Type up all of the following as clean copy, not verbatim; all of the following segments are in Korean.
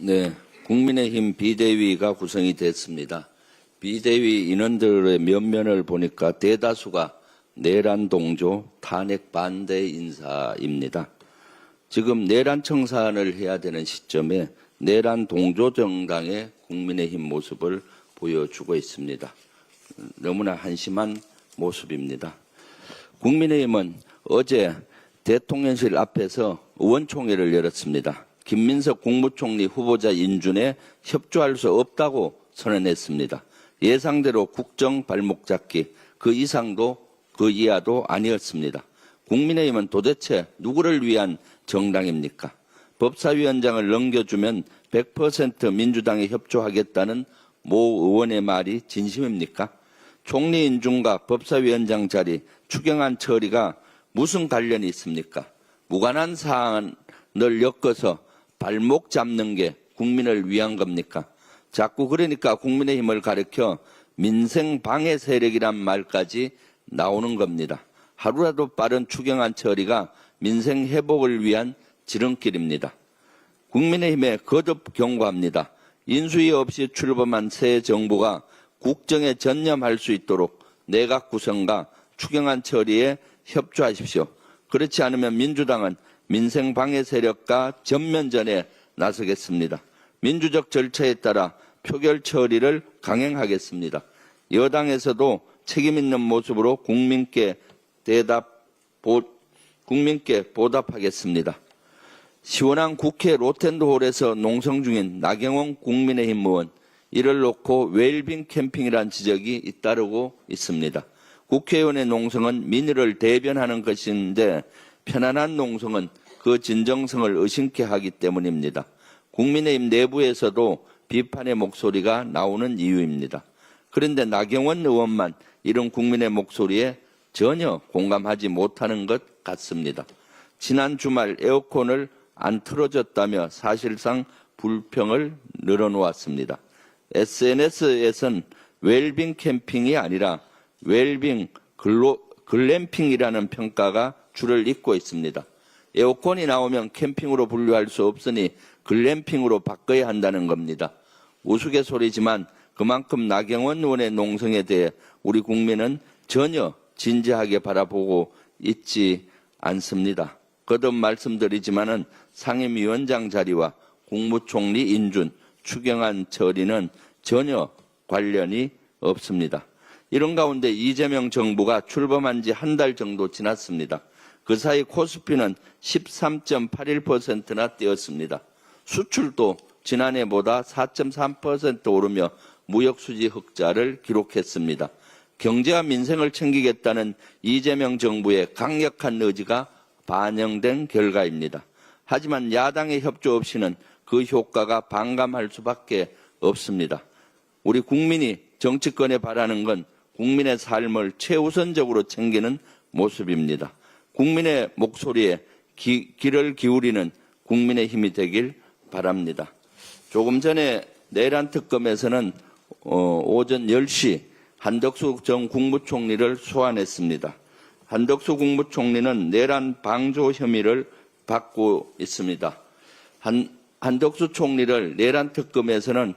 네, 국민의힘 비대위가 구성이 됐습니다. 비대위 인원들의 면면을 보니까 대다수가 내란 동조, 탄핵 반대 인사입니다. 지금 내란 청산을 해야 되는 시점에 내란 동조 정당의 국민의힘 모습을 보여주고 있습니다. 너무나 한심한 모습입니다. 국민의힘은 어제 대통령실 앞에서 의원총회를 열었습니다. 김민석 국무총리 후보자 인준에 협조할 수 없다고 선언했습니다. 예상대로 국정 발목 잡기, 그 이상도 그 이하도 아니었습니다. 국민의힘은 도대체 누구를 위한 정당입니까? 법사위원장을 넘겨주면 100% 민주당에 협조하겠다는 모 의원의 말이 진심입니까? 총리 인준과 법사위원장 자리, 추경안 처리가 무슨 관련이 있습니까? 무관한 사안을 엮어서 발목 잡는 게 국민을 위한 겁니까? 자꾸 그러니까 국민의힘을 가리켜 민생 방해 세력이란 말까지 나오는 겁니다. 하루라도 빠른 추경안 처리가 민생 회복을 위한 지름길입니다. 국민의힘에 거듭 경고합니다. 인수위 없이 출범한 새 정부가 국정에 전념할 수 있도록 내각 구성과 추경안 처리에 협조하십시오. 그렇지 않으면 민주당은 민생 방해 세력과 전면전에 나서겠습니다. 민주적 절차에 따라 표결 처리를 강행하겠습니다. 여당에서도 책임 있는 모습으로 국민께 보답하겠습니다. 시원한 국회 로텐드홀에서 농성 중인 나경원 국민의힘 의원, 이를 놓고 웰빙 캠핑이란 지적이 잇따르고 있습니다. 국회의원의 농성은 민의를 대변하는 것인데 편안한 농성은 그 진정성을 의심케 하기 때문입니다. 국민의힘 내부에서도 비판의 목소리가 나오는 이유입니다. 그런데 나경원 의원만 이런 국민의 목소리에 전혀 공감하지 못하는 것 같습니다. 지난 주말 에어컨을 안 틀어줬다며 사실상 불평을 늘어놓았습니다. SNS에선 웰빙 캠핑이 아니라 웰빙 글램핑이라는 평가가 줄을 잇고 있습니다. 에어컨이 나오면 캠핑으로 분류할 수 없으니 글램핑으로 바꿔야 한다는 겁니다. 우스갯소리지만 그만큼 나경원 의원의 농성에 대해 우리 국민은 전혀 진지하게 바라보고 있지 않습니다. 거듭 말씀드리지만은 상임위원장 자리와 국무총리 인준, 추경안 처리는 전혀 관련이 없습니다. 이런 가운데 이재명 정부가 출범한 지 한 달 정도 지났습니다. 그 사이 코스피는 13.81%나 뛰었습니다. 수출도 지난해보다 4.3% 오르며 무역수지 흑자를 기록했습니다. 경제와 민생을 챙기겠다는 이재명 정부의 강력한 의지가 반영된 결과입니다. 하지만 야당의 협조 없이는 그 효과가 반감할 수밖에 없습니다. 우리 국민이 정치권에 바라는 건 국민의 삶을 최우선적으로 챙기는 모습입니다. 국민의 목소리에 귀를 기울이는 국민의 힘이 되길 바랍니다. 조금 전에 내란 특검에서는 오전 10시 한덕수 전 국무총리를 소환했습니다. 한덕수 국무총리는 내란 방조 혐의를 받고 있습니다. 한덕수 총리를 내란 특검에서는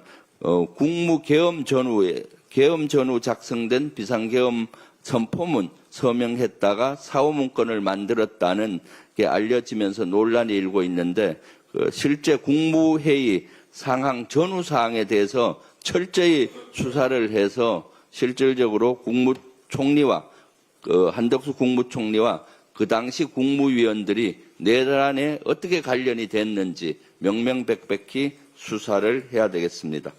국무계엄 전후 작성된 비상계엄 선포문 서명했다가 사후문건을 만들었다는 게 알려지면서 논란이 일고 있는데 실제 국무회의 상황 전후 사항에 대해서 철저히 수사를 해서 실질적으로 국무총리와 한덕수 국무총리와 그 당시 국무위원들이 내란에 어떻게 관련이 됐는지 명명백백히 수사를 해야 되겠습니다.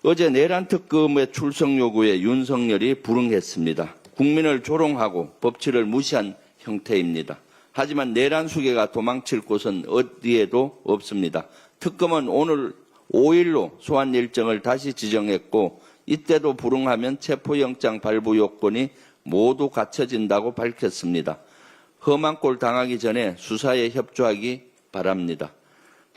어제 내란 특검의 출석 요구에 윤석열이 불응했습니다. 국민을 조롱하고 법치를 무시한 형태입니다. 하지만 내란 수괴가 도망칠 곳은 어디에도 없습니다. 특검은 오늘 5일로 소환 일정을 다시 지정했고 이때도 불응하면 체포영장 발부 요건이 모두 갖춰진다고 밝혔습니다. 험한 꼴 당하기 전에 수사에 협조하기 바랍니다.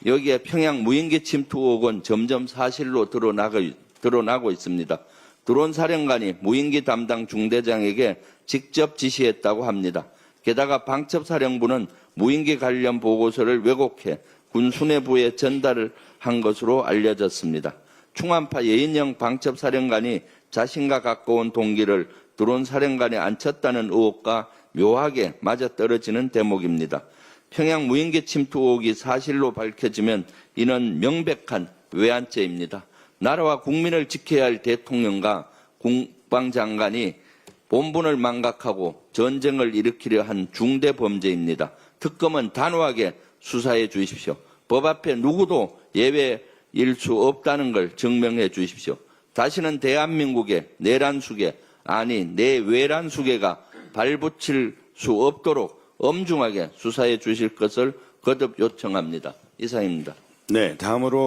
여기에 평양 무인기 침투 의혹은 점점 사실로 드러나고 있습니다. 드론 사령관이 무인기 담당 중대장에게 직접 지시했다고 합니다. 게다가 방첩사령부는 무인기 관련 보고서를 왜곡해 군 수뇌부에 전달을 한 것으로 알려졌습니다. 충암파 예인영 방첩사령관이 자신과 가까운 동기를 드론 사령관에 앉혔다는 의혹과 묘하게 맞아떨어지는 대목입니다. 평양 무인기 침투 의혹이 사실로 밝혀지면 이는 명백한 외환죄입니다. 나라와 국민을 지켜야 할 대통령과 국방장관이 본분을 망각하고 전쟁을 일으키려 한 중대 범죄입니다. 특검은 단호하게 수사해 주십시오. 법 앞에 누구도 예외일 수 없다는 걸 증명해 주십시오. 다시는 대한민국의 내란수계, 아니 내외란수계가 발붙일 수 없도록 엄중하게 수사해 주실 것을 거듭 요청합니다. 이상입니다. 네, 다음으로